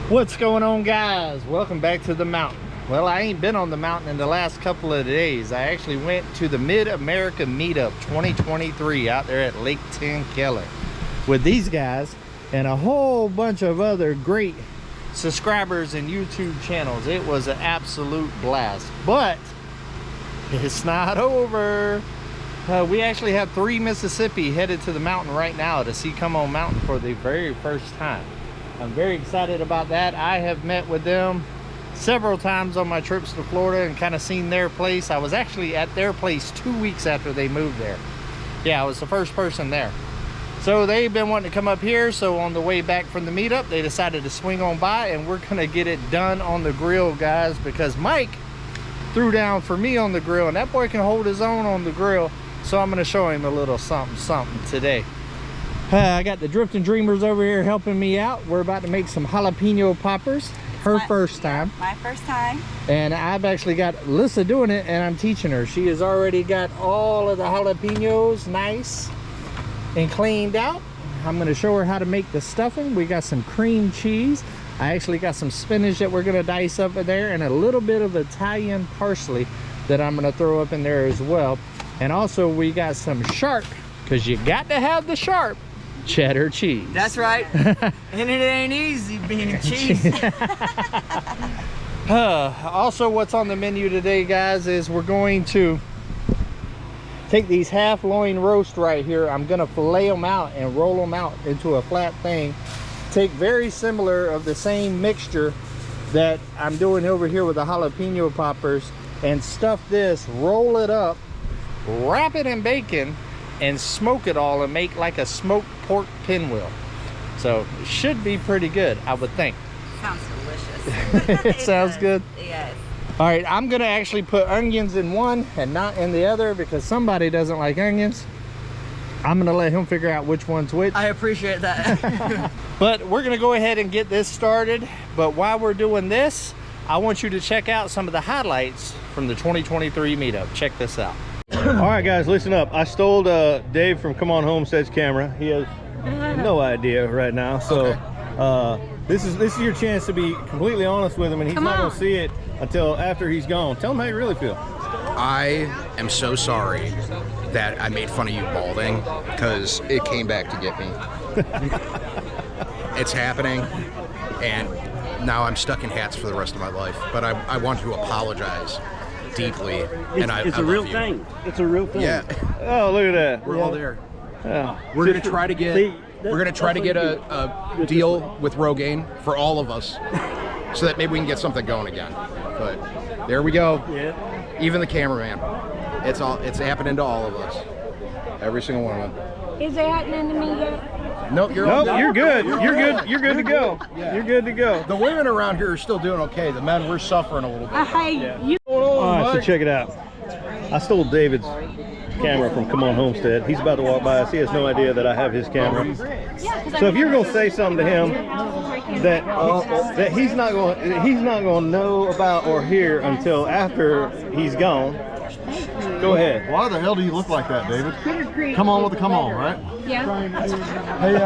What's going on, guys? Welcome back to the mountain. Well, I ain't been on the mountain in the last couple of days. I actually went to the Mid-America Meetup 2023 out there at Lake Tenkiller with these guys and a whole bunch of other great subscribers and YouTube channels. It was an absolute blast, but it's not over. We actually have 3 Mississippi headed to the mountain right now to see Come On Mountain for the very first time. I'm very excited about that. I have met with them several times on my trips to Florida and kind of seen their place. I was actually at their place 2 weeks after they moved there. Yeah, I was the first person there. So they've been wanting to come up here, so on the way back from the meetup, they decided to swing on by, and we're gonna get it done on the grill, guys, because Mike threw down for me on the grill, and that boy can hold his own on the grill, so I'm gonna show him a little something today. I got the Drifting Dreamers over here helping me out. We're about to make some jalapeno poppers. Her first time. My first time. And I've actually got Alyssa doing it, and I'm teaching her. She has already got all of the jalapenos nice and cleaned out. I'm going to show her how to make the stuffing. We got some cream cheese. I actually got some spinach that we're going to dice up in there, and a little bit of Italian parsley that I'm going to throw up in there as well. And also we got some sharp, because you got to have the sharp cheddar cheese. That's right. And it ain't easy being cheese. Also, what's on the menu today, guys, is we're going to take these half loin roast right here. I'm gonna fillet them out and roll them out into a flat thing. Take very similar of the same mixture that I'm doing over here with the jalapeno poppers and stuff this, roll it up, wrap it in bacon, and smoke it all and make like a smoked pork pinwheel. So it should be pretty good, I would think. Sounds delicious. It sounds good? Yes. All right, I'm gonna actually put onions in one and not in the other because somebody doesn't like onions. I'm gonna let him figure out which one's which. I appreciate that. But we're gonna go ahead and get this started. But while we're doing this, I want you to check out some of the highlights from the 2023 meetup. Check this out. All right, guys, listen up. I stole Dave from Come On Homestead's camera. He has no idea right now, so this is your chance to be completely honest with him, and he's not gonna see it until after he's gone. Tell him how you really feel. I am so sorry that I made fun of you balding, because it came back to get me. It's happening, and now I'm stuck in hats for the rest of my life. But I want to apologize deeply, and it's a real thing. It's a real thing. Yeah. Oh, look at that. We're all there. Yeah. We're gonna try to get a deal with Rogaine for all of us, so that maybe we can get something going again. But there we go. Yeah. Even the cameraman. It's happening to all of us. Every single one of them. Is it happening to me yet? Nope, you're good. You're good to go. Yeah. You're good to go. The women around here are still doing okay. The men, we're suffering a little bit. I hate you. All right, so check it out. I stole David's camera from Come On Homestead. He's about to walk by us. He has no idea that I have his camera. So if you're gonna say something to him that he's not gonna know about or hear until after he's gone, go ahead. Why the hell do you look like that, David? Come on with the come on, right? Yeah. Hey,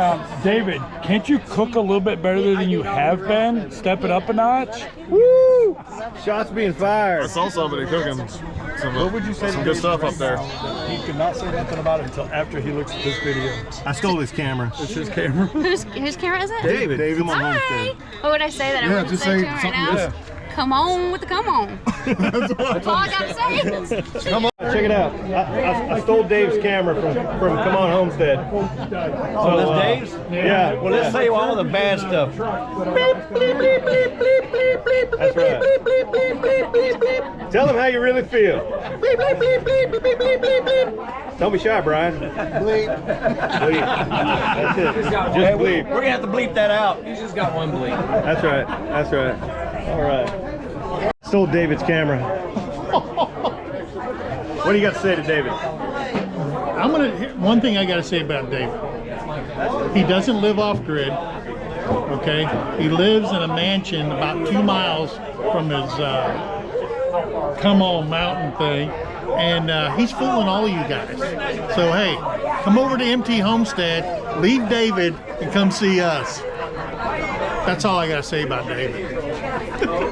David, can't you cook a little bit better than you have been? Step it up a notch? Woo! Shots being fired. I saw somebody cooking some, What would you say some good stuff up there. He could not say nothing about it until after he looks at this video. I stole his camera. It's his camera. Whose camera is it? David, Come On Hi. Homestead. What would I say that I wouldn't just say say to him right something now? else. Come on with the come on. That's all I gotta say. Come on, check it out. I stole Dave's camera from Come On Homestead. Oh, that's Dave's? Yeah. Well, let's say all the bad stuff. That's right. Tell him how you really feel. Don't be shy, Brian. Bleep. Bleep. That's it. Just bleep. We're gonna have to bleep that out. He's just got one bleep. That's right. That's right. All right. Stole David's camera. What do you got to say to David? One thing I got to say about David. He doesn't live off grid. Okay, he lives in a mansion about 2 miles from his Come On Mountain thing, and he's fooling all of you guys. So hey, come over to MT Homestead, leave David, and come see us. That's all I gotta say about David. Good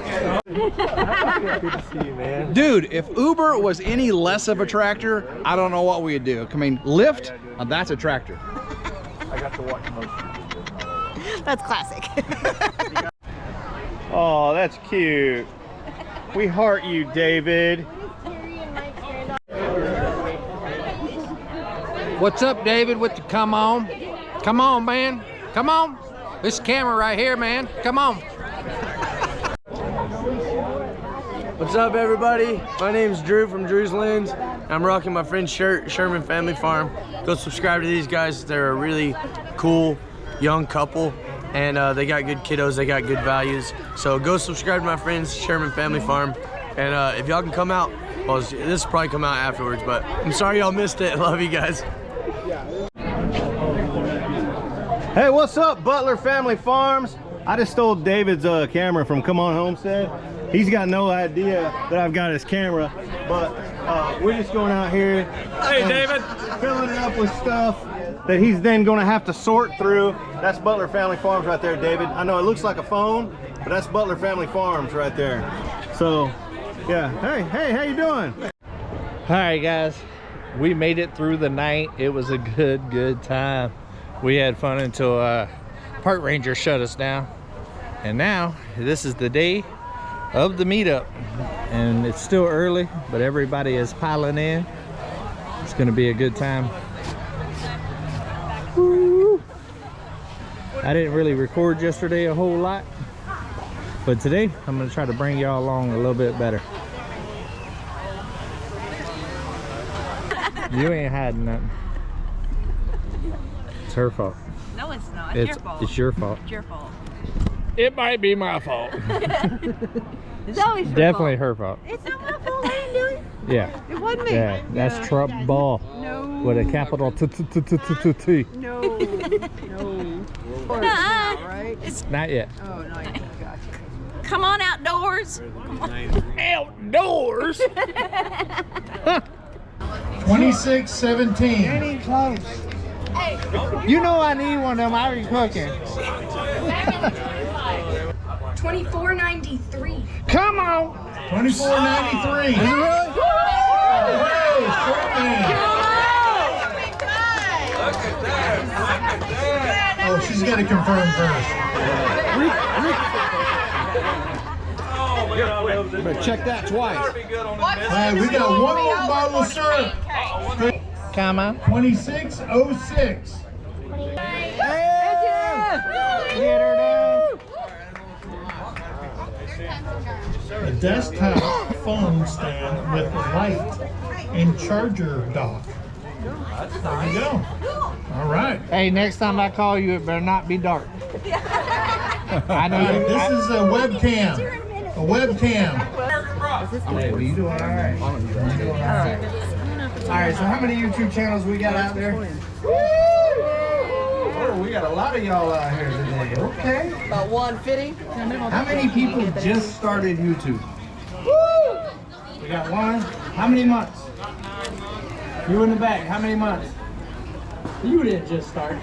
to see you, man. Dude, if Uber was any less of a tractor, I don't know what we'd do. I mean, Lyft, that's a tractor. I got to watch most of That's classic. Oh, that's cute. We heart you, David. What's up, David, with the come on? Come on, man. Come on. This camera right here, man. Come on. What's up, everybody? My name's Drew from Drew's Lens. I'm rocking my friend's shirt, Sherman Family Farm. Go subscribe to these guys. They're a really cool young couple, and they got good kiddos. They got good values. So go subscribe to my friends, Sherman Family Farm. And if y'all can come out, well, this will probably come out afterwards, but I'm sorry y'all missed it. Love you guys. Hey, what's up, Butler Family Farms? I just stole David's camera from Come On Homestead. He's got no idea that I've got his camera, but we're just going out here. Hey, David! Filling it up with stuff that he's then going to have to sort through. That's Butler Family Farms right there, David. I know it looks like a phone, but that's Butler Family Farms right there. So, yeah. Hey, how you doing? All right, guys. We made it through the night. It was a good time. We had fun until park ranger shut us down. And now, this is the day of the meetup. And it's still early, but everybody is piling in. It's gonna be a good time. Woo! I didn't really record yesterday a whole lot, but today I'm gonna try to bring y'all along a little bit better. You ain't hiding nothing. It's her fault. No, it's not. It's your fault. It's your fault. It's your fault. It might be my fault. It's always your Definitely fault. her fault. It's not my fault. I didn't do it. Yeah. It wasn't me. Yeah, that's trouble. No. With a capital T. No. No. It's Not yet. oh no. Gotcha. Come on outdoors. Come on. Outdoors. 26-17. Ain't close. You know I need one of them. I be cooking. 24.93. Come on. 24.93. Oh, she's got to confirm first. Better check that twice. We got one more bottle of syrup. Come on. 26.06. Get her done. A desktop phone stand with light and charger dock. There you go. All right. Hey, next time I call you, it better not be dark. I know you. This is a webcam. A webcam. Hey, well, you doing all right? You doing all right? All right, so how many YouTube channels we got out there? Oh, we got a lot of y'all out here today. Okay. About 150. How many people just started YouTube? We got one. How many months? You in the back. How many months? You didn't just start.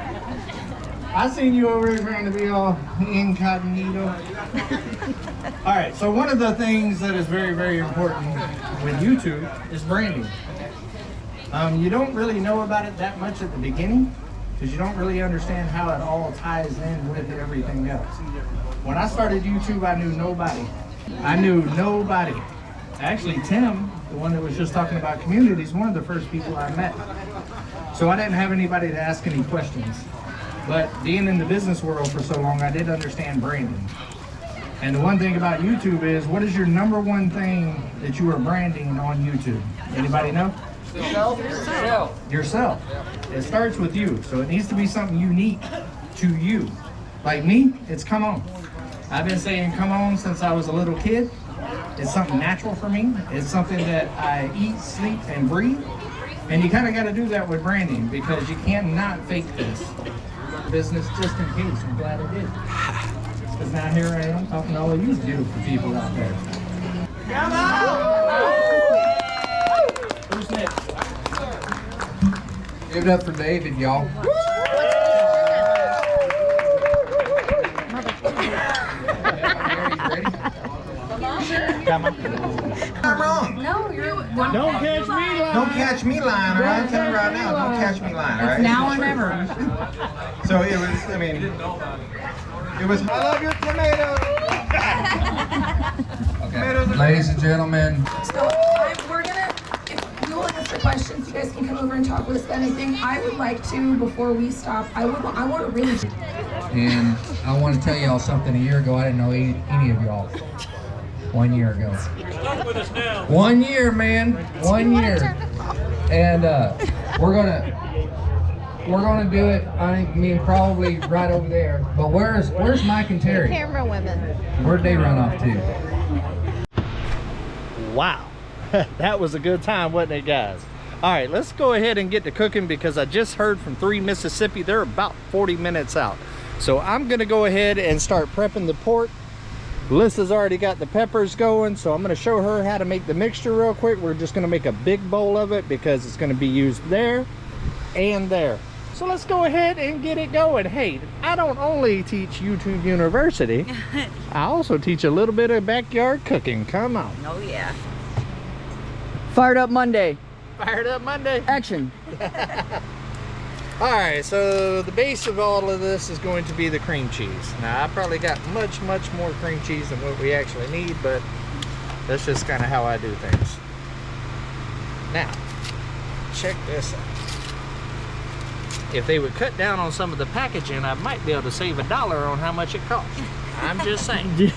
I seen you over here trying to be all incognito. All right, so one of the things that is very important with YouTube is branding. You don't really know about it that much at the beginning because you don't really understand how it all ties in with everything else. When I started YouTube, I knew nobody. Actually, Tim, the one that was just talking about communities, one of the first people I met. So I didn't have anybody to ask any questions. But being in the business world for so long, I did understand branding. And the one thing about YouTube is, what is your number one thing that you are branding on YouTube? Anybody know? Yourself. It starts with you, so it needs to be something unique to you. Like me, it's come on. I've been saying come on since I was a little kid. It's something natural for me. It's something that I eat, sleep, and breathe. And you kind of got to do that with branding because you cannot fake this. Business just in case. I'm glad I did. Because now here I am talking to all of you beautiful people out there. Come on! Who's next? Give it up for David, y'all. I'm wrong. No, you're. Don't catch me lying. Don't catch me lying, all right? Tell me right now, don't catch me lying, all right? Now or never. So it was, I mean, it was, I love your tomatoes. Okay. Ladies and gentlemen. So we're gonna, if you will answer questions, you guys can come over and talk with us about anything. I would like to, before we stop, I want to really. And I want to tell y'all something. A year ago, I didn't know any of y'all. 1 year ago. 1 year, man. 1 year. And we're gonna do it. I mean, probably right over there. But where's Mike and Terry? Camera women. Where'd they run off to? Wow. That was a good time, wasn't it, guys? All right, let's go ahead and get to cooking because I just heard from 3 Mississippi. They're about 40 minutes out. So I'm gonna go ahead and start prepping the pork. Melissa's already got the peppers going, so I'm gonna show her how to make the mixture real quick. We're just gonna make a big bowl of it because it's gonna be used there and there. So let's go ahead and get it going. Hey, I don't only teach YouTube University, I also teach a little bit of backyard cooking. Come on. Oh yeah. Fired up Monday. Fired up Monday. Action. All right, so the base of all of this is going to be the cream cheese. Now, I probably got much more cream cheese than what we actually need, but that's just kind of how I do things. Now, check this out. If they would cut down on some of the packaging, I might be able to save $1 on how much it costs. I'm just saying.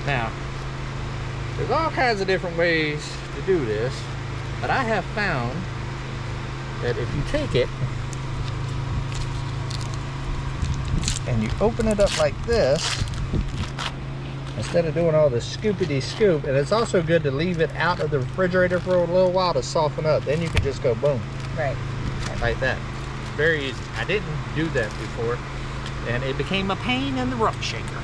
Now, there's all kinds of different ways to do this, but I have found that if you take it and you open it up like this, instead of doing all the scoopity scoop, and it's also good to leave it out of the refrigerator for a little while to soften up. Then you can just go boom. Right. Like that. Very easy. I didn't do that before, and it became a pain in the rump shaker.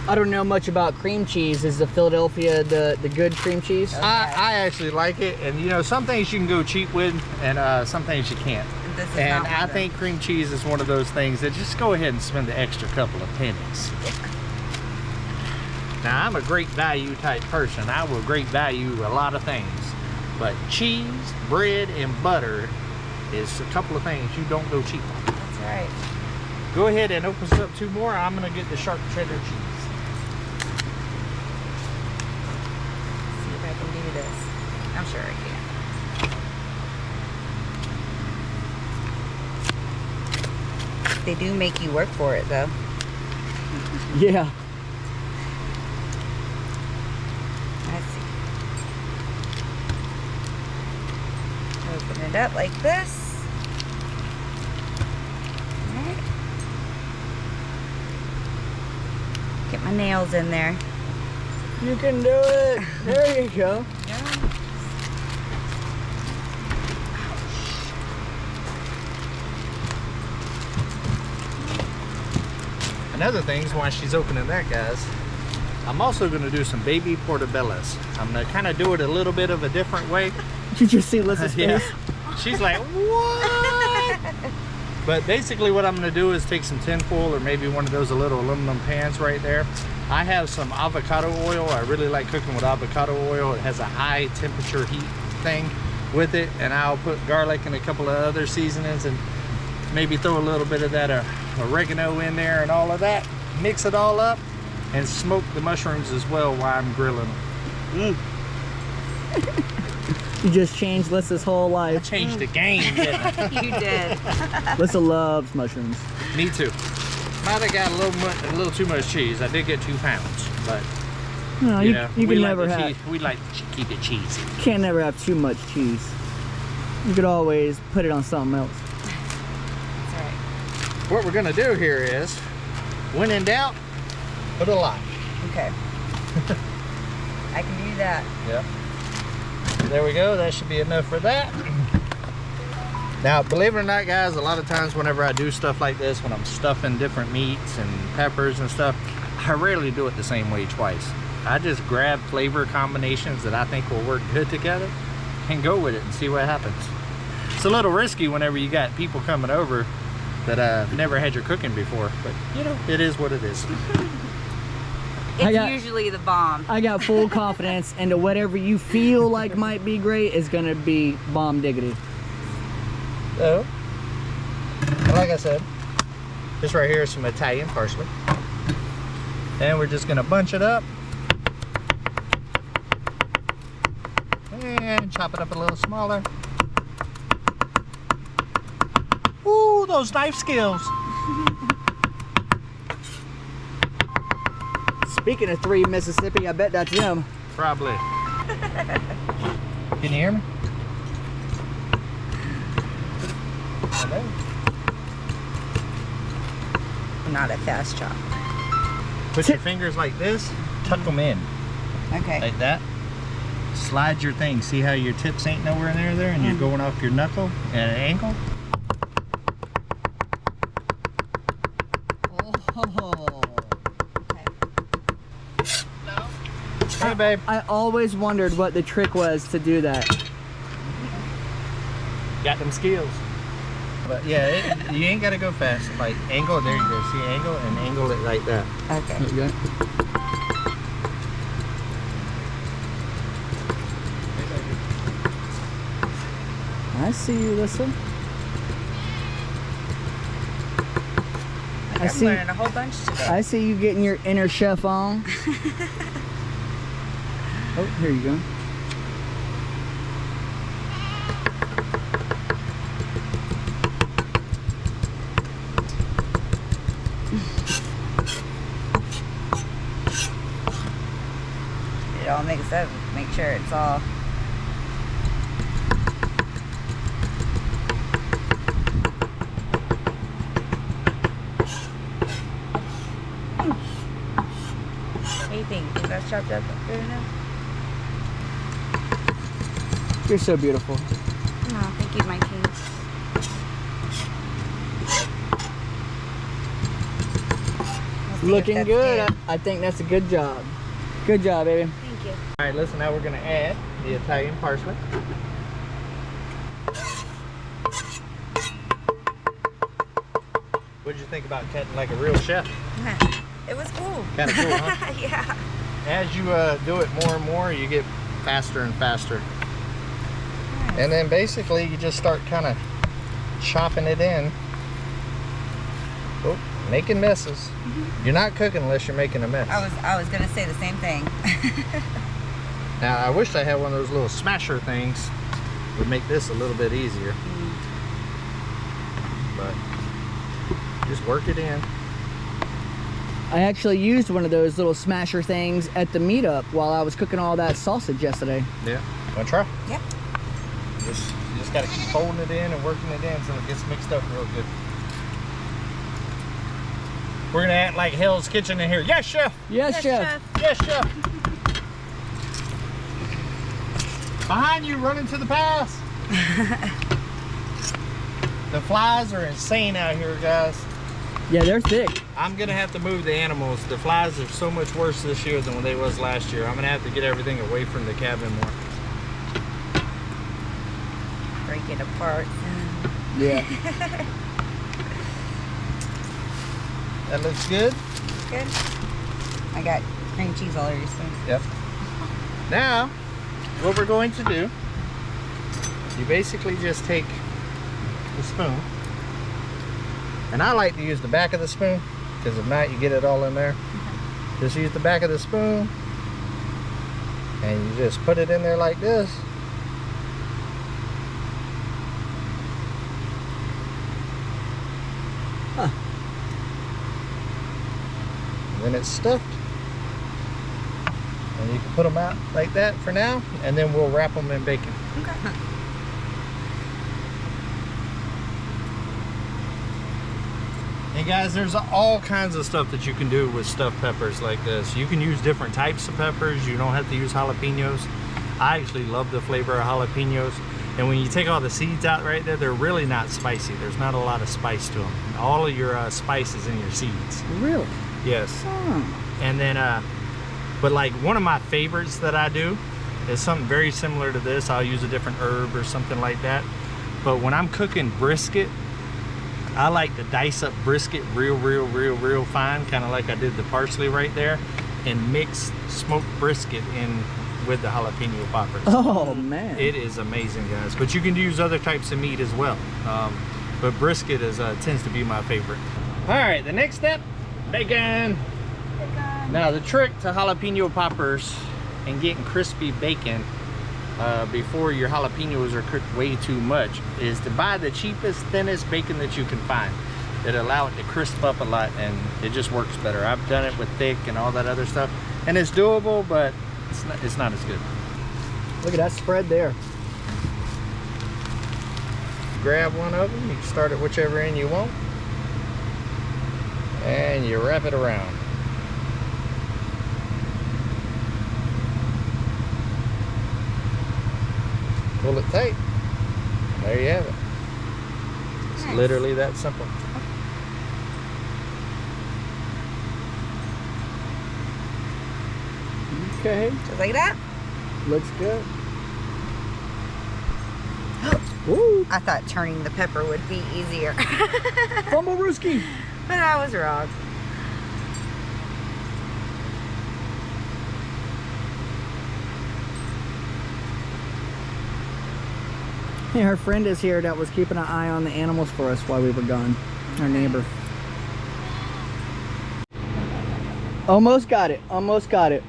I don't know much about cream cheese. Is the Philadelphia the good cream cheese? Okay. I actually like it, and you know, some things you can go cheap with, and some things you can't. And I think cream cheese is one of those things that just go ahead and spend the extra couple of pennies. Now, I'm a great value type person. I will great value a lot of things, but cheese, bread, and butter is a couple of things you don't go cheap on. That's right. Go ahead and open us up 2 more. I'm gonna get the sharp cheddar cheese. Do this. I'm sure I can. They do make you work for it though. Yeah. Let's see. Open it up like this. All right. Get my nails in there. You can do it. There you go. Another thing is, while she's opening that, guys, I'm also going to do some baby portobellos. I'm going to kind of do it a little bit of a different way. Did you see Lissa's face? She's like, what? But basically what I'm going to do is take some tin foil or maybe one of those little aluminum pans right there. I have some avocado oil. I really like cooking with avocado oil. It has a high temperature heat thing with it, and I'll put garlic and a couple of other seasonings and maybe throw a little bit of that oregano in there and all of that. Mix it all up and smoke the mushrooms as well while I'm grilling them. You just changed Lissa's whole life. I changed the game, didn't I? You did. Lissa loves mushrooms. Me too. Might have got a little too much cheese. I did get 2 pounds, but No, you can never like have. We like to keep it cheesy. You can't never have too much cheese. You could always put it on something else. That's right. What we're gonna do here is, when in doubt, put a lot. Okay. I can do that. Yep. There we go. That should be enough for that. Now, believe it or not, guys, a lot of times whenever I do stuff like this, when I'm stuffing different meats and peppers and stuff, I rarely do it the same way twice. I just grab flavor combinations that I think will work good together and go with it and see what happens. It's a little risky whenever you got people coming over that never had your cooking before, but you know, it is what it is. It's usually the bomb. I got full confidence into whatever you feel like might be great is gonna be bomb diggity. So, like I said, this right here is some Italian parsley. And we're just gonna bunch it up. And chop it up a little smaller. Ooh, those knife skills. Speaking of 3 Mississippi, I bet that's them. Probably. Can you hear me? Hello? Not a fast chop. Put your fingers like this, tuck them in. Okay. Like that. Slide your thing. See how your tips ain't nowhere near there and you're going off your knuckle at an angle? Hey, babe. I always wondered what the trick was to do that. Got them skills. But yeah, you ain't got to go fast. Like angle, there you go. See angle and angle it like that. Okay. Okay. I see you, listen. I'm learning a whole bunch today. I see you getting your inner chef on. Oh, here you go. It all mixed up. Make sure it's all. What do you think? Is that chopped up good enough? You're so beautiful. Oh, thank you, my king. Looking good. I think that's a good job. Good job, baby. Thank you. All right, listen, now we're going to add the Italian parsley. What did you think about cutting like a real chef? It was cool. Kind of cool, huh? Yeah. As you do it more and more, you get faster and faster. And then basically you just start kind of chopping it in. Oh, making messes. You're not cooking unless you're making a mess. I was gonna say the same thing. Now I wish I had one of those little smasher things. Would make this a little bit easier. But just work it in. I actually used one of those little smasher things at the meetup while I was cooking all that sausage yesterday. Yeah. Wanna try? Yep. You just gotta keep folding it in and working it in so it gets mixed up real good. We're gonna act like Hell's Kitchen in here. Yes, chef. Yes, chef. Yes, chef. Behind you, running to the pass. The flies are insane out here, guys. Yeah, they're thick. I'm gonna have to move the animals. The flies are so much worse this year than when they was last year. I'm gonna have to get everything away from the cabin more. Break it apart. Yeah. That looks good. Good. I got cream cheese all over your spoon. Yep. Now, what we're going to do, you basically just take the spoon, and I like to use the back of the spoon because if not, you get it all in there. Just use the back of the spoon, and you just put it in there like this. Huh. Then it's stuffed, and you can put them out like that for now, and then we'll wrap them in bacon. Okay. And guys, there's all kinds of stuff that you can do with stuffed peppers like this. You can use different types of peppers. You don't have to use jalapenos. I actually love the flavor of jalapenos. And when you take all the seeds out right there, they're really not spicy. There's not a lot of spice to them. All of your spice is in your seeds. Really? Yes. And then, but like one of my favorites that I do is something very similar to this. I'll use a different herb or something like that. But when I'm cooking brisket, I like to dice up brisket real fine, kind of like I did the parsley right there. and mix smoked brisket in with the jalapeno poppers. Oh man, it is amazing, guys. But you can use other types of meat as well, but brisket is tends to be my favorite. All right, the next step, bacon. Now the trick to jalapeno poppers and getting crispy bacon before your jalapenos are cooked way too much is to buy the cheapest, thinnest bacon that you can find. It'll allow it to crisp up a lot, and it just works better. I've done it with thick and all that other stuff, and it's doable, but it's not as good. Look at that spread there. Grab one of them, you can start at whichever end you want, and you wrap it around. Pull it tight. There you have it. It's literally that simple. Okay. Just like that? Looks good. Ooh. I thought turning the pepper would be easier. Fumble Rooski. But I was wrong. Hey, her friend is here that was keeping an eye on the animals for us while we were gone. Our neighbor. Almost got it. Almost got it.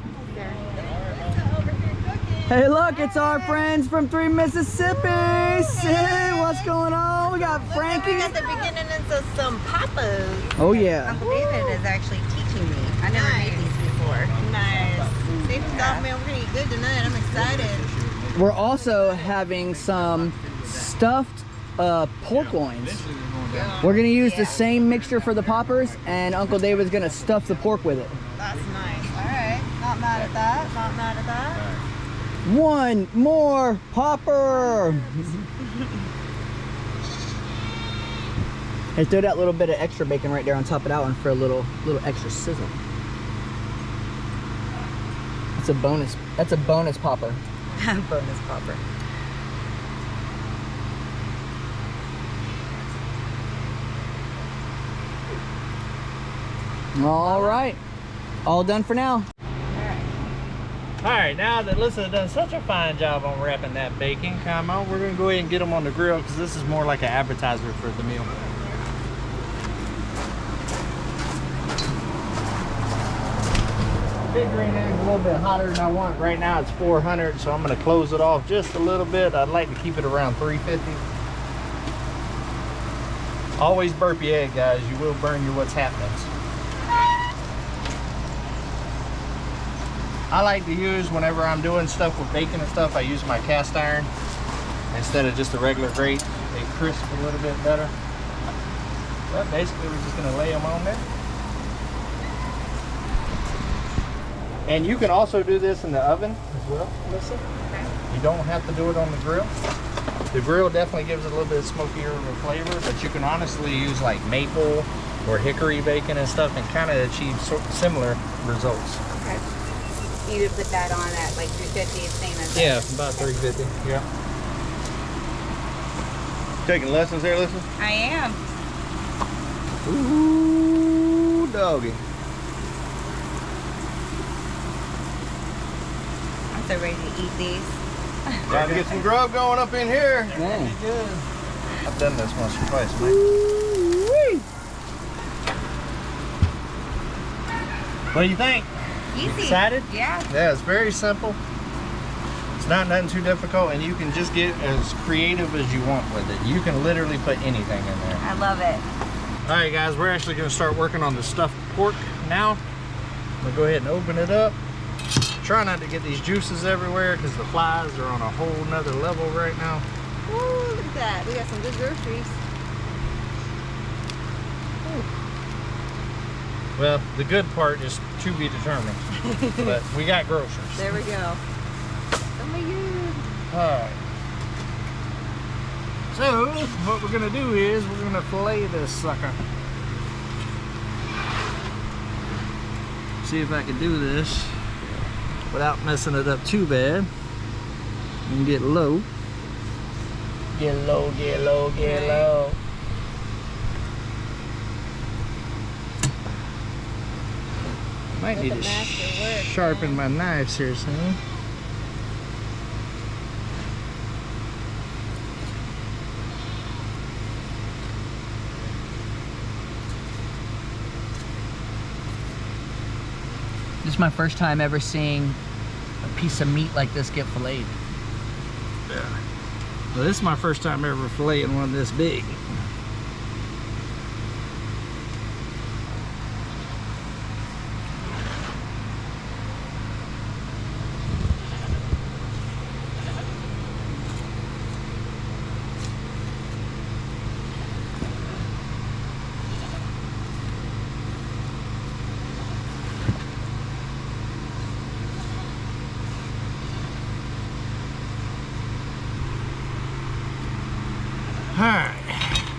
Hey, look, it's our friends from 3 Mississippi. Hey, what's going on? We got Frankie. At the beginning of some papas. Oh, yeah. Uncle David is actually teaching me. I never made these before. Nice. They've got me. We're going to eat good tonight. I'm excited. We're also having some stuffed pork loins. We're going to use the same mixture for the poppers, and Uncle David's going to stuff the pork with it. That's nice. All right. Not mad at that. Not mad at that. One more popper. Hey, throw that little bit of extra bacon right there on top of that one for a little extra sizzle. That's a bonus. That's a bonus popper. Bonus popper. All right. All done for now. All right, now that Alyssa done such a fine job on wrapping that bacon, come on, we're gonna go ahead and get them on the grill because this is more like an appetizer for the meal. Big green egg a little bit hotter than I want. Right now it's 400, so I'm gonna close it off just a little bit. I'd like to keep it around 350. Always burp your egg, guys. You will burn your what's happening. I like to use, whenever I'm doing stuff with bacon and stuff, I use my cast iron instead of just a regular grate. They crisp a little bit better. But basically we're just gonna lay them on there. And you can also do this in the oven as well, Alyssa. You don't have to do it on the grill. The grill definitely gives it a little bit smokier of a flavor, but you can honestly use like maple or hickory bacon and stuff and kind of achieve similar results. Okay. You would put that on at like 350, same as Yeah, about 350. Yeah. Taking lessons there, listen? I am. Ooh, doggy. I'm so ready to eat these. Time to get some grub going up in here. Yeah. Good. I've done this once or twice, man. What do you think? Easy. Excited? Yeah. Yeah, it's very simple. It's not nothing too difficult, and you can just get as creative as you want with it. You can literally put anything in there. I love it. All right, guys, we're actually going to start working on the stuffed pork now. I'm going to go ahead and open it up. Try not to get these juices everywhere because the flies are on a whole nother level right now. Ooh, look at that. We got some good groceries. Well, the good part is to be determined, but we got groceries. There we go. Oh my God. All right. So, what we're going to do is we're going to fillet this sucker. See if I can do this without messing it up too bad. You can get low. Get low, get low, get low. Might need to sharpen my knives here soon. This is my first time ever seeing a piece of meat like this get filleted. Yeah. Well, this is my first time ever filleting one this big. Alright,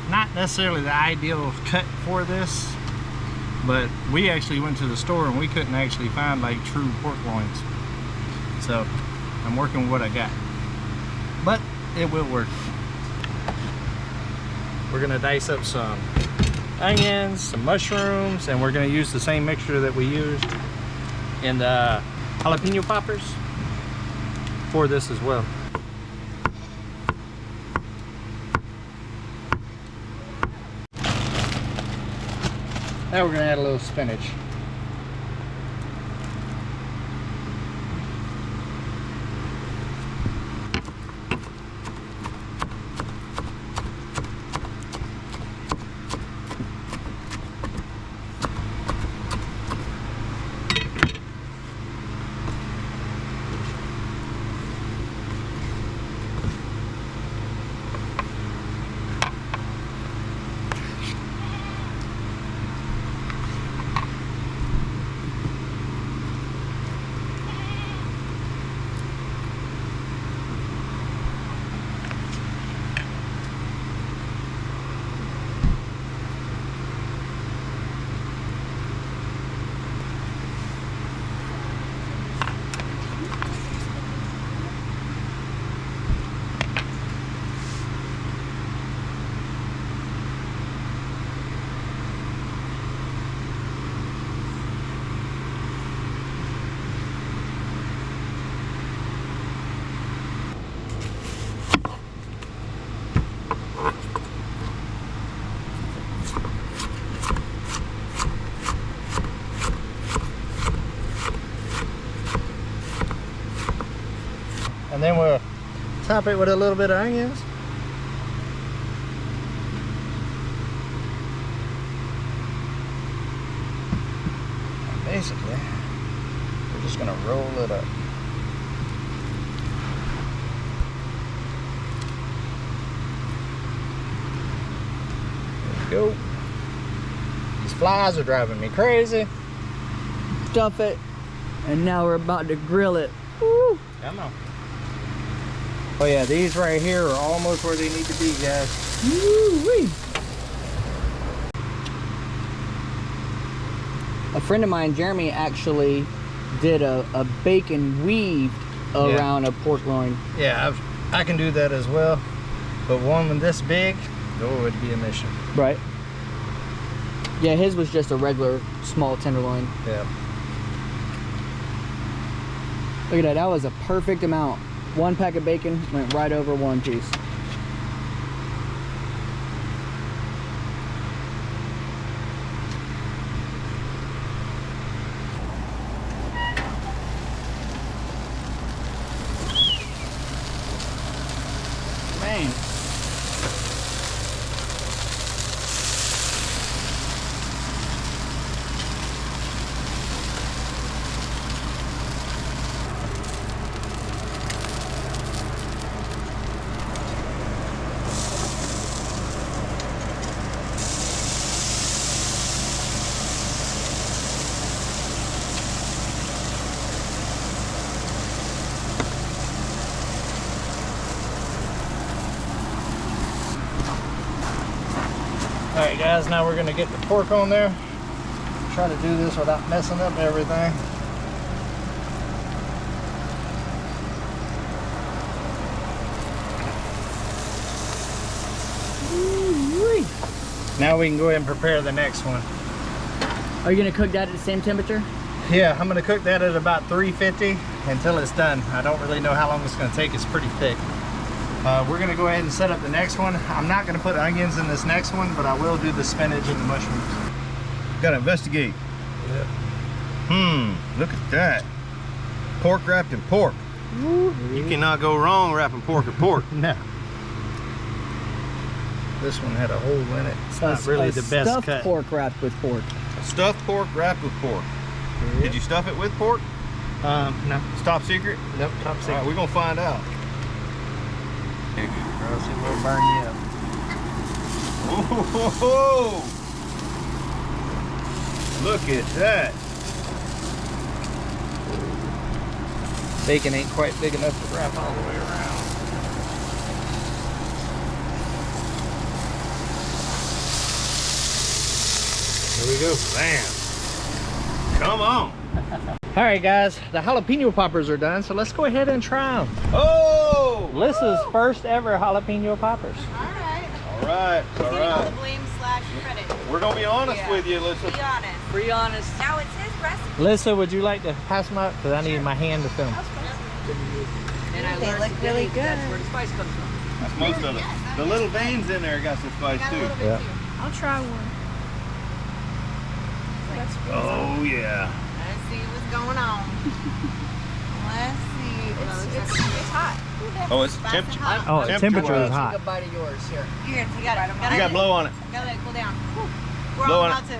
not necessarily the ideal cut for this, but we actually went to the store and we couldn't actually find like true pork loins. So I'm working with what I got, but it will work. We're gonna dice up some onions, some mushrooms, and we're gonna use the same mixture that we used in the jalapeno poppers for this as well. Now we're gonna add a little spinach. And then we'll top it with a little bit of onions. And basically, we're just gonna roll it up. There we go. These flies are driving me crazy. Stuff it, and now we're about to grill it. Woo. Come on. Oh yeah, these right here are almost where they need to be, guys. Woo-wee. A friend of mine, Jeremy, actually did a bacon weave around a pork loin. Yeah, I can do that as well, but one this big, oh, it would be a mission. Right. Yeah, his was just a regular small tenderloin. Yeah. Look at that, that was a perfect amount. One pack of bacon went right over one piece. Man. Alright guys, now we're gonna get the pork on there. Try to do this without messing up everything. Now we can go ahead and prepare the next one. Are you gonna cook that at the same temperature? Yeah, I'm gonna cook that at about 350 until it's done. I don't really know how long it's gonna take. It's pretty thick. We're gonna go ahead and set up the next one. I'm not gonna put onions in this next one, but I will do the spinach and the mushrooms. Gotta investigate. Yep. Look at that. Pork wrapped in pork. You cannot go wrong wrapping pork in pork. No. This one had a hole in it. It's not really the best stuffed cut. pork wrapped with pork. Stuffed pork wrapped with pork. Yep. Did you stuff it with pork? No. It's top secret? Nope, top secret. All right, we're gonna find out. Or else it will burn you up. Oh, look at that. Bacon ain't quite big enough to wrap all the way around. Here we go. Bam. Come on. All right, guys, the jalapeno poppers are done, so let's go ahead and try them. Oh! Lissa's first ever jalapeno poppers. All right. All right, all Getting all the right. blame / credit. We're gonna be honest with you, listen. Be honest. Be honest. Now it's his recipe. Lissa, would you like to pass them out? Because I need my hand to film. And I They learned look today really that's good. where the spice comes from. That's most of it. The little veins in there got some spice too. Yeah. I'll try one. Oh yeah. Let's see what's going on. Let's see. It's hot. Oh, it's temperature. Oh, temperature is hot. Take a bite of yours here. Here, you got it. You got blow on it. Gotta let it cool down. Whew. We're Blow all on about to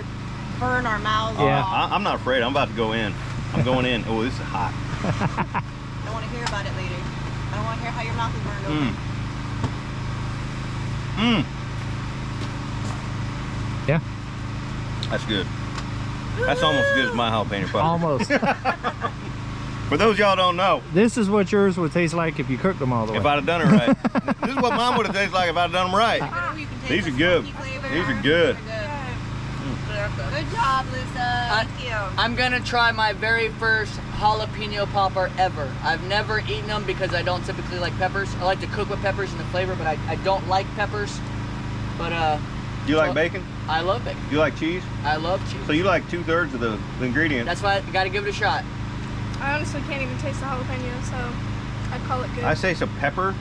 burn our mouths Yeah. off. I'm not afraid. I'm about to go in. I'm going in. Oh, this is hot. I don't want to hear about it later. I don't want to hear how your mouth is burned open. Yeah. That's good. That's almost as good as my jalapeno popper. Almost. For those y'all don't know, This is what yours would taste like if you cooked them all the way. if I'd have done it right. This is what mine would have tasted like if I'd have done them right. These are good. These are good. Good job, Lisa. Thank you. I'm gonna try my very first jalapeno popper ever. I've never eaten them because I don't typically like peppers. I like to cook with peppers and the flavor, but I don't like peppers. But Do you like bacon? I love bacon. Do you like cheese? I love cheese. So you like 2/3 of the ingredients. That's why I gotta give it a shot. I honestly can't even taste the jalapeno, so I'd call it good. I say some pepper.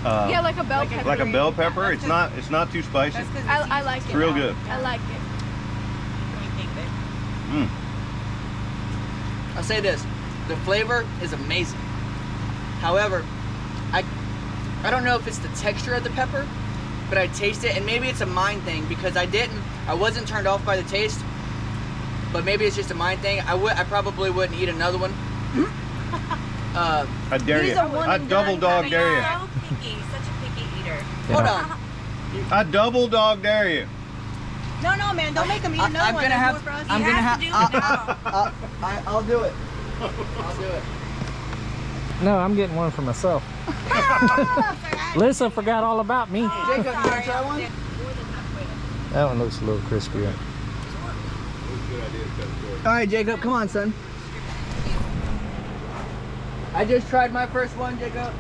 Yeah, like a bell pepper. Like a bell pepper. It's not too spicy. I like it. It's real good. I like it. I'll say this, the flavor is amazing. However, I don't know if it's the texture of the pepper, but I taste it, and maybe it's a mind thing because I wasn't turned off by the taste, but maybe it's just a mind thing. I probably wouldn't eat another one. I dare you. I double dog dare you. So picky, such a picky eater. Hold on. I double dog dare you. No, man, don't make them eat another one. There's more for us. I'm You gonna have to do it now. I'll do it. I'll do it. No, I'm getting one for myself. Lissa forgot all about me. Jacob, you wanna try one? That one looks a little crispier. All right, Jacob, come on, son. I just tried my first one, Jacob.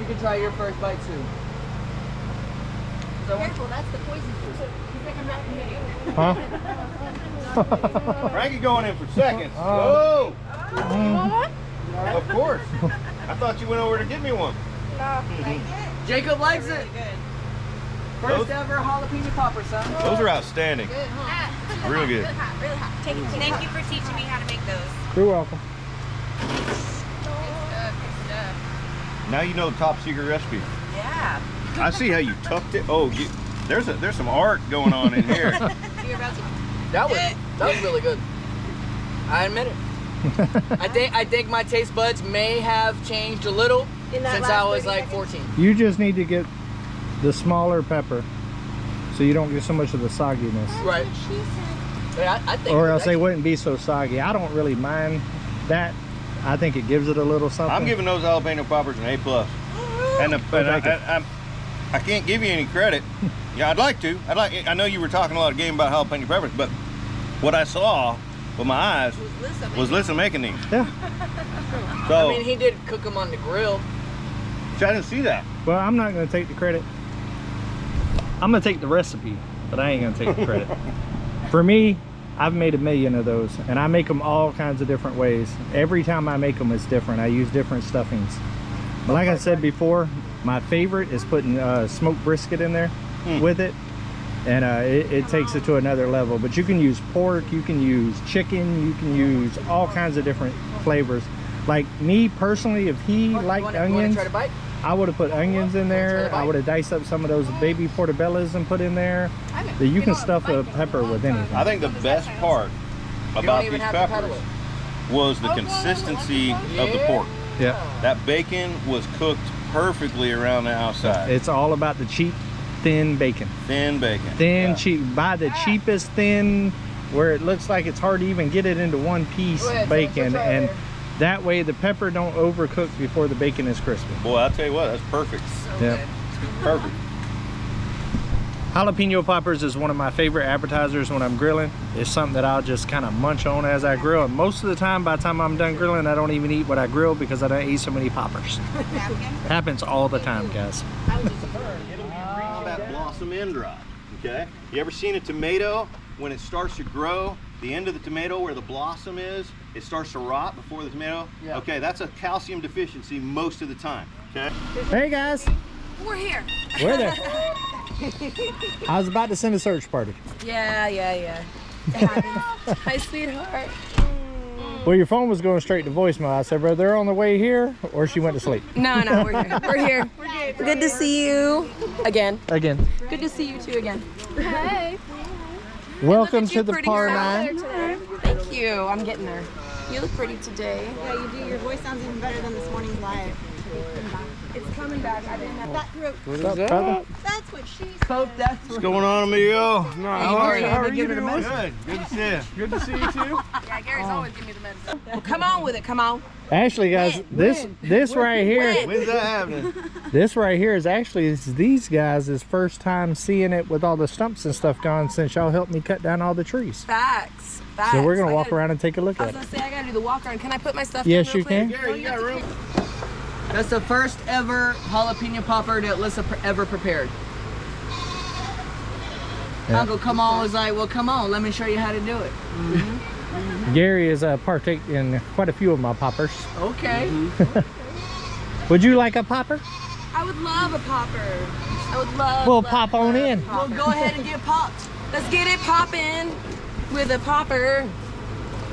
You can try your first bite too. Careful, that's the poison fruit. He's like, I'm not committing. Huh? Frankie going in for seconds. Oh. Whoa! You want one? Of course. I thought you went over to get me one. No. Jacob likes it. First Those- ever jalapeno popper, son. Those are outstanding. Good, huh? Real good. Really hot, really hot. Take it. Thank you for teaching me how to make those. You're welcome. Good stuff. Now you know the top secret recipe. Yeah. I see how you tucked it. Oh, there's some art going on in here. You're about to. That was really good. I admit it. I think my taste buds may have changed a little In that since last I was 30 like 14. You just need to get the smaller pepper so you don't get so much of the sogginess. Right. But I think Or else they wouldn't be so soggy. I don't really mind that. I think it gives it a little something. I'm giving those jalapeno poppers an A+. And I can't give you any credit. Yeah, I'd like to. I know you were talking a lot of game about jalapeno peppers, but what I saw with my eyes was Lissa making these. Yeah. So, I mean, he did cook them on the grill. I didn't see that. Well, I'm not going to take the credit. I'm going to take the recipe, but I ain't going to take the credit. For me, I've made 1 million of those, and I make them all kinds of different ways. Every time I make them, it's different. I use different stuffings. But like I said before, my favorite is putting smoked brisket in there with it, and it takes it to another level. But you can use pork, you can use chicken, you can use all kinds of different flavors. Like me personally, if he liked onions, I would have put onions in there. I would have diced up some of those baby portobellas and put in there. You can stuff a pepper with anything. I think the best part about these peppers was the consistency of the pork. Yeah. That bacon was cooked perfectly around the outside. It's all about the cheap, thin bacon. Thin bacon. Thin, cheap. Buy the cheapest thin, where it looks like it's hard to even get it into one piece bacon, and that way the pepper don't overcook before the bacon is crispy. Boy, I'll tell you what, that's perfect. Yeah. Perfect. Jalapeno poppers is one of my favorite appetizers when I'm grilling. It's something that I'll just kind of munch on as I grill. And most of the time, by the time I'm done grilling, I don't even eat what I grill because I don't eat so many poppers. Happens all the time, guys. That blossom end rot, okay? You ever seen a tomato when it starts to grow? The end of the tomato where the blossom is, it starts to rot before the tomato? Yeah. Okay, that's a calcium deficiency most of the time, okay? Hey guys. We're here. We're there. I was about to send a search party. Yeah. It happens. Hi, sweetheart. Well, your phone was going straight to voicemail. I said, bro, they're on the way here, or she went to sleep. No, we're here. We're here. Good to see you. Again. Good to see you too again. Hey. Welcome to the Par 9. Thank you. I'm getting there. You look pretty today. Yeah, you do. Your voice sounds even better than this morning's live. It's coming back. I didn't have that group. What's up, brother? That's what she said. What's going on, amigo? How are you doing? Good. Good to see you. Good to see you too. Yeah, Gary's always giving me the medicine. Well, come on with it. Come on. Actually, guys, this right here. When's that happening? This right here is actually these guys' first time seeing it with all the stumps and stuff gone since y'all helped me cut down all the trees. Facts. So we're gonna walk around and take a look at it. I was gonna say I gotta do the walk around. Can I put my stuff? Yes, you can. Gary, you got room. That's the first ever jalapeno popper that Alyssa ever prepared. Yeah. Uncle Come On was like, well, come on, let me show you how to do it. Gary is partake in quite a few of my poppers. Okay. Would you like a popper? I would love a popper. I would love. We'll pop on in. Well, go ahead and get popped. Let's get it popping with a popper.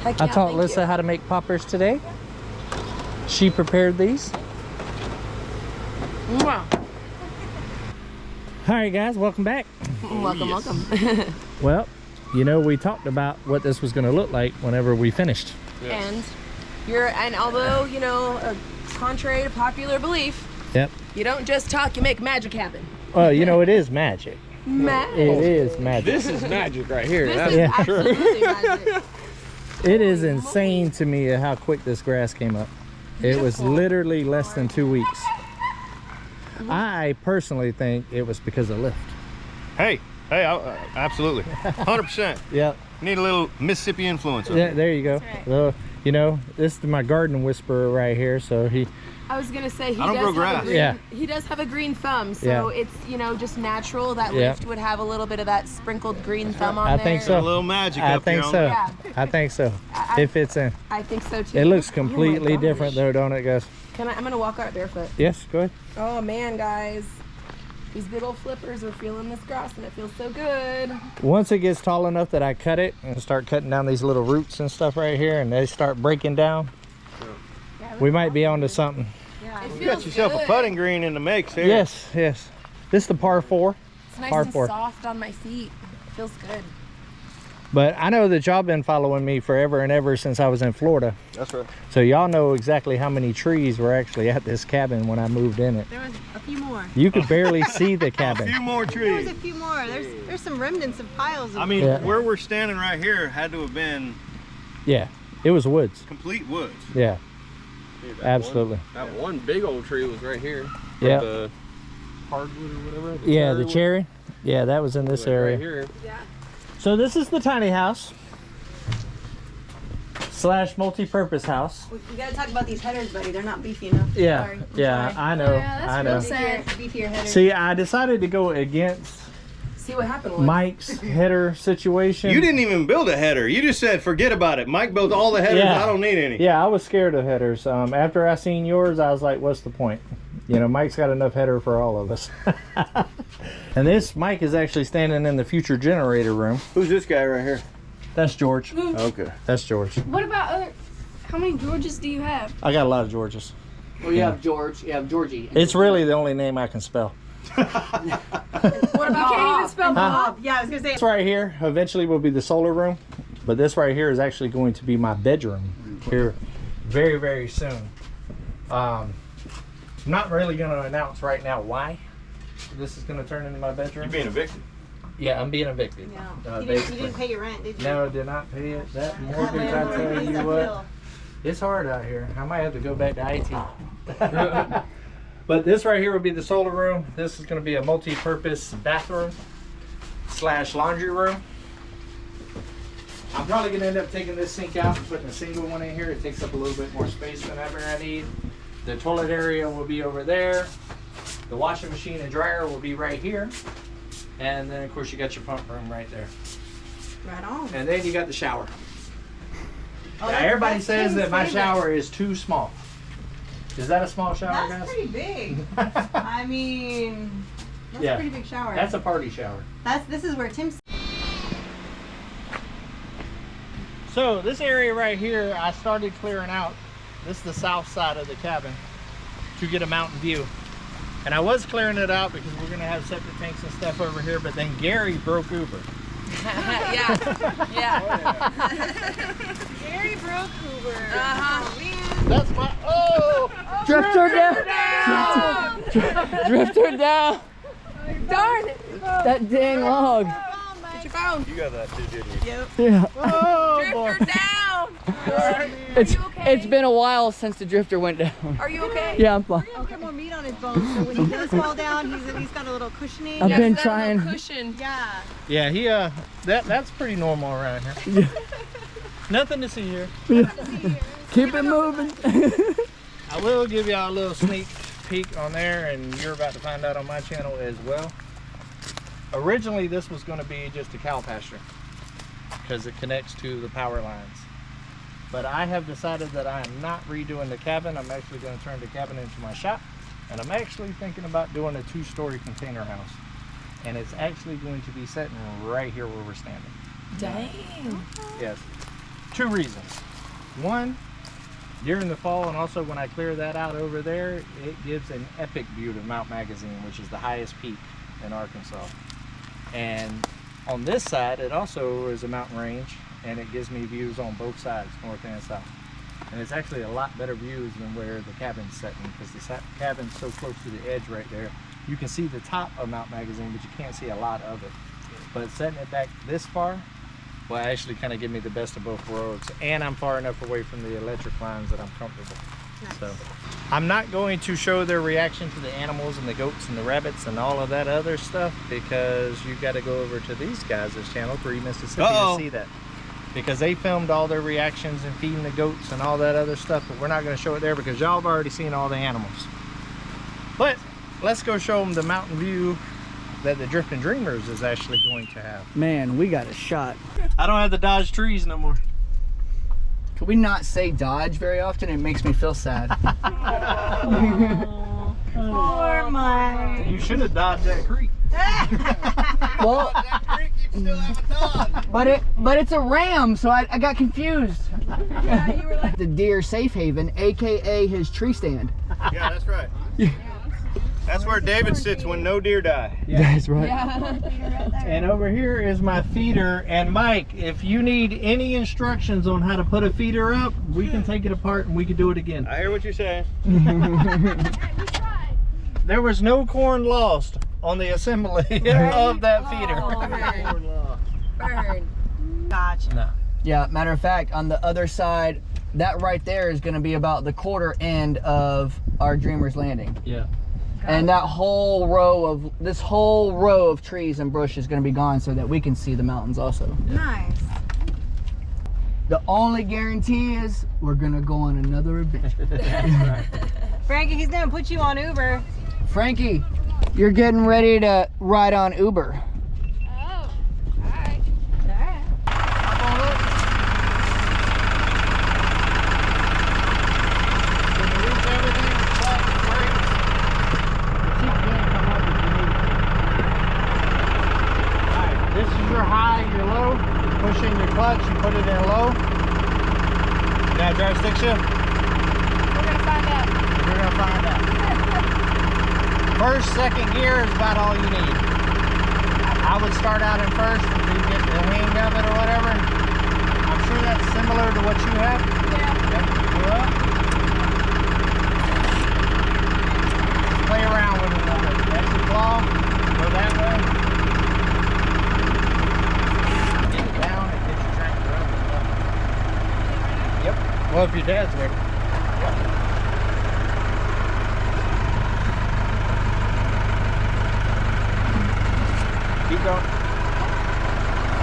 Heck yeah, I taught thank Alyssa how to make poppers today. She prepared these. Wow. All right, guys, welcome back. Welcome. Well, you know, we talked about what this was going to look like whenever we finished. Yes. And although, you know, contrary to popular belief, yep, you don't just talk, you make magic happen. Well, you know, it is magic. Magic. It is magic. This is magic right here. This is absolutely magic. It is insane to me how quick this grass came up. It was literally less than 2 weeks. I personally think it was because of lift. Hey, absolutely. 100%. Yeah. Need a little Mississippi influence. Yeah, there you go. Right. Well, you know, this is my garden whisperer right here, so I was gonna say he I don't grow does have grass. a green, Yeah. he does have a green thumb, so it's, you know, just natural that lift would have a little bit of that sprinkled green thumb on I there. think so. A little magic I up think here. so. Yeah. I think so. It fits in. I think so too. It looks Oh completely my different gosh. though, don't it, guys? I'm gonna walk out barefoot. Yes, go ahead. Oh man, guys. These big old flippers are feeling this grass and it feels so good. Once it gets tall enough that I cut it and start cutting down these little roots and stuff right here and they start breaking down, we might be onto something. Yeah, it You feels got yourself good. a putting green in the mix here. Yes. This is the par 4. It's nice par and 4. soft on my feet. It feels good. But I know that y'all been following me forever and ever since I was in Florida. That's right. So y'all know exactly how many trees were actually at this cabin when I moved in it. There was a few more. You could barely see the A cabin. few more There was trees. a few more. There's some remnants of piles of I mean, Yeah. where we're standing right here had to have been Yeah, it was woods. complete woods. Yeah, absolutely. That one big old tree was right here. Yeah. The hardwood or whatever. Yeah, the cherry. Yeah, that was in this Right area. here. So this is the tiny house / multi-purpose house. We gotta talk about these headers, buddy. They're not beefy enough. Yeah, Sorry. yeah, I know, I know. Beefier headers. See, I decided to go against See what happened was Mike's header situation. You didn't even build a header. You just said, forget about it. Mike built all the headers. Yeah. I don't need any. Yeah, I was scared of headers. After I seen yours, I was like, what's the point? You know, Mike's got enough header for all of us. And this Mike is actually standing in the future generator room. Who's this guy right here? That's George. Okay. That's George. What about other? How many Georges do you have? I got a lot of Georges. Well, you have George, you have Georgie. It's really the only name I can spell. What about? You can't even spell Bob. Yeah, I was gonna say. This right here eventually will be the solar room, but this right here is actually going to be my bedroom here very, very soon. I'm not really going to announce right now why this is going to turn into my bedroom. You're being evicted. Yeah, I'm being evicted. No. You didn't pay your rent, did you? No, I did not pay it. That mortgage, I tell you what, it's hard out here. I might have to go back to IT. But this right here will be the solar room. This is going to be a multi-purpose bathroom / laundry room. I'm probably going to end up taking this sink out and putting a single one in here. It takes up a little bit more space than ever I need. The toilet area will be over there. The washing machine and dryer will be right here. And then of course you got your pump room right there. Right on. And then you got the shower. Oh, now everybody says that my shower is too small. Is that a small shower, guys? That's pretty big. I mean, that's a pretty big shower. That's a party shower. This is where Tim's. So this area right here, I started clearing out. This is the south side of the cabin to get a mountain view. And I was clearing it out because we're gonna have septic tanks and stuff over here, but then Gary broke Uber. Yeah. Gary broke Uber. Uh-huh. That's my, oh! Drifter down! Drifter down! Darn it! That dang log. Get your phone. You got that too, didn't you? Yep. Yeah. Oh, Drifter down! It's been a while since the drifter went down. Are you okay? Yeah, I'm fine. He'll get more meat on his bones, so when he does fall down, he's at least got a little cushioning. I've been That trying. little cushion. Yeah. yeah, he that's pretty normal around here. Nothing to see here. Keep it moving. I will give y'all a little sneak peek on there, and you're about to find out on my channel as well. Originally, this was going to be just a cow pasture because it connects to the power lines. But I have decided that I am not redoing the cabin. I'm actually going to turn the cabin into my shop, and I'm actually thinking about doing a 2-story container house. And it's actually going to be sitting right here where we're standing. Dang. Yes. 2 reasons. One, during the fall, and also when I clear that out over there, it gives an epic view to Mount Magazine, which is the highest peak in Arkansas. And on this side, it also is a mountain range, and it gives me views on both sides, north and south. And it's actually a lot better views than where the cabin's sitting, because the cabin's so close to the edge right there. You can see the top of Mount Magazine, but you can't see a lot of it. But setting it back this far will actually kind of give me the best of both worlds, and I'm far enough away from the electric lines that I'm comfortable. Nice. So I'm not going to show their reaction to the animals and the goats and the rabbits and all of that other stuff, because you got to go over to these guys' channel, 3 Mississippi, to see that, because they filmed all their reactions and feeding the goats and all that other stuff. But we're not going to show it there because y'all have already seen all the animals. But let's go show them the mountain view that the Drifting Dreamers is actually going to have. Man, we got a shot. I don't have to dodge trees no more. Could we not say dodge very often? It makes me feel sad. Poor Mike. You should have dodged that creek. Well, that creek, you still have a dodge. but it's a ram, so I got confused. Yeah, you were like The deer safe haven, aka his tree stand. Yeah, that's right. That's where David sits when no deer die. Yeah. That's right. And over here is my feeder. And Mike, if you need any instructions on how to put a feeder up, we can take it apart and we can do it again. I hear what you're saying. There was no corn lost on the assembly of that feeder. Burn. gotcha. No. Yeah, matter of fact, on the other side, that right there is going to be about the quarter end of our Dreamer's Landing. Yeah. And that whole row of trees and brush is going to be gone so that we can see the mountains also. Nice. The only guarantee is we're going to go on another adventure. Frankie, he's going to put you on Uber. Frankie, you're getting ready to ride on Uber. you're high, you're low. Push in your clutch, you put it in low. You got a drive stick shift? We're gonna find out. You're gonna find out. First, second gear is about all you need. I would start out in first until you get the hang of it or whatever. I'm sure that's similar to what you have. Yeah. Yep. Go up. Play around with it a little bit. That's your claw. Go that way. Get it down and get your tractor up. Yep. Well, if your dad's ready. Keep going.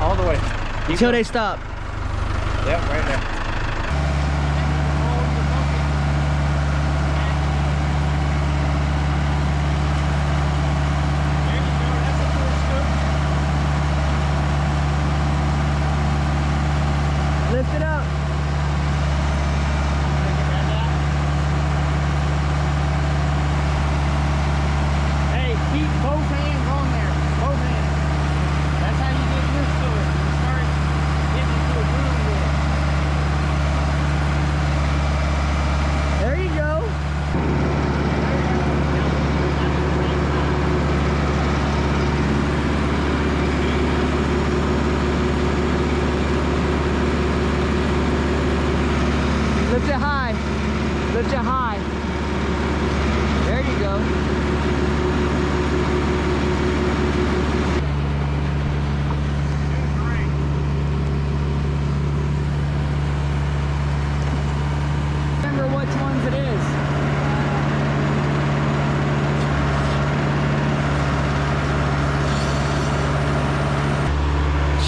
All the way. Until they stop. Yep, right there. Lift it up. Hey, keep both hands on there. Both hands. That's how you get used to it. You start getting into a groove with it. There you go. Lift it high. Lift it high. There you go. Remember which ones it is.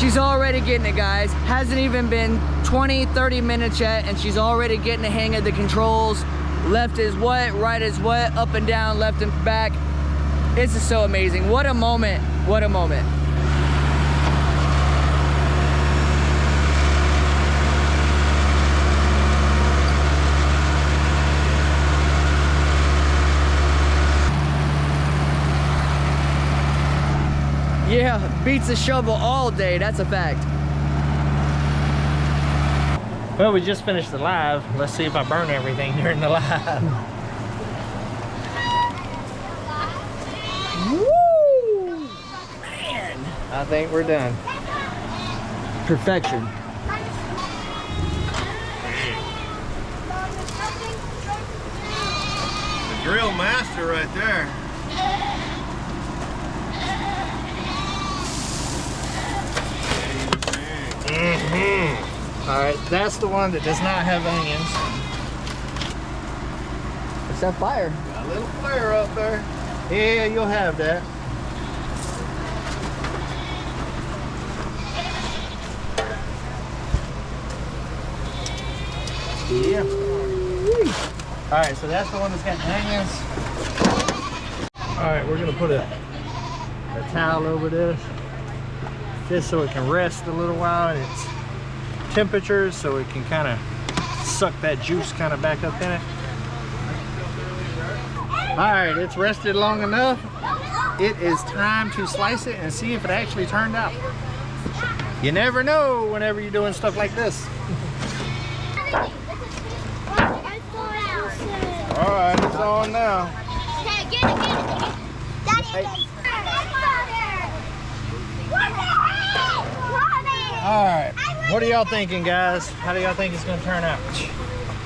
She's already getting it, guys. Hasn't even been 20-30 minutes yet, and she's already getting the hang of the controls. Left is what, right is what, up and down, left and back. This is so amazing. What a moment. What a moment. Yeah, beats the shovel all day, that's a fact. Well, we just finished the live. Let's see if I burn everything during the live. Woo! Man! I think we're done. Perfection. The grill master right there. All right, that's the one that does not have onions. It's that fire. Got a little flare up there. Yeah, you'll have that. Yeah. All right, so that's the one that's got onions. All right, we're gonna put a towel over this, just so it can rest a little while in its temperature, so it can kind of suck that juice kind of back up in it. All right, it's rested long enough. It is time to slice it and see if it actually turned out. You never know whenever you're doing stuff like this. All right, it's on now. All right, what are y'all thinking, guys? How do y'all think it's gonna turn out?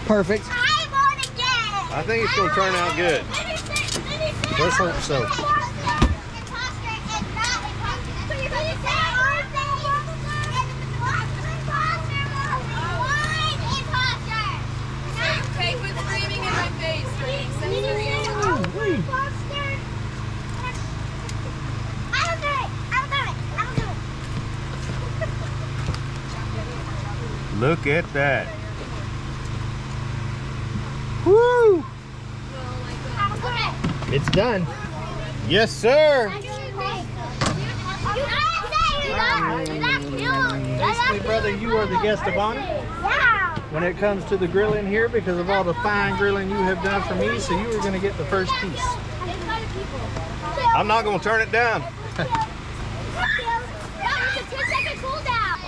Perfect. I think it's gonna turn out good. Let's hope so. Okay, quit screaming in my face. Look at that. Woo! It's done. Yes, sir. Basically, brother, you are the guest of honor when it comes to the grilling here because of all the fine grilling you have done for me, so you are going to get the first piece. I'm not gonna turn it down.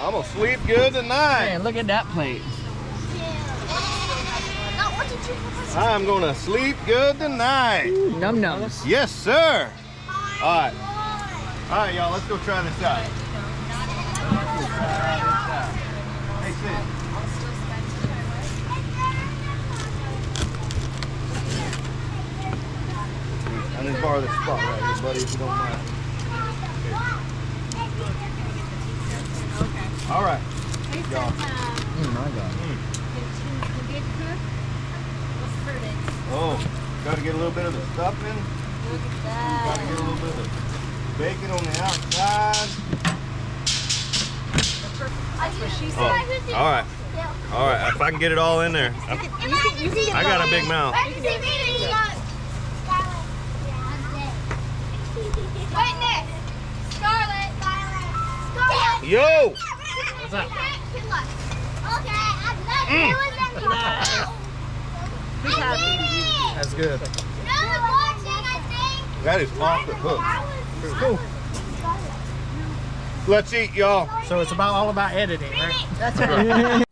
I'm gonna sleep good tonight. Man, look at that plate. I'm gonna sleep good tonight. Num nums. Yes, sir. All right, y'all. Let's go try this out. Hey, Sid. I need to borrow this spot right here, buddy, if you don't mind. All right. Y'all. My God. Oh, got to get a little bit of the stuffing. Got to get a little bit of the bacon on the outside. Oh, all right. All right, if I can get it all in there. I got a big mouth. Yo! What's up? That's good. That is off the hook. Cool. Let's eat, y'all. So it's all about editing, right? That's right.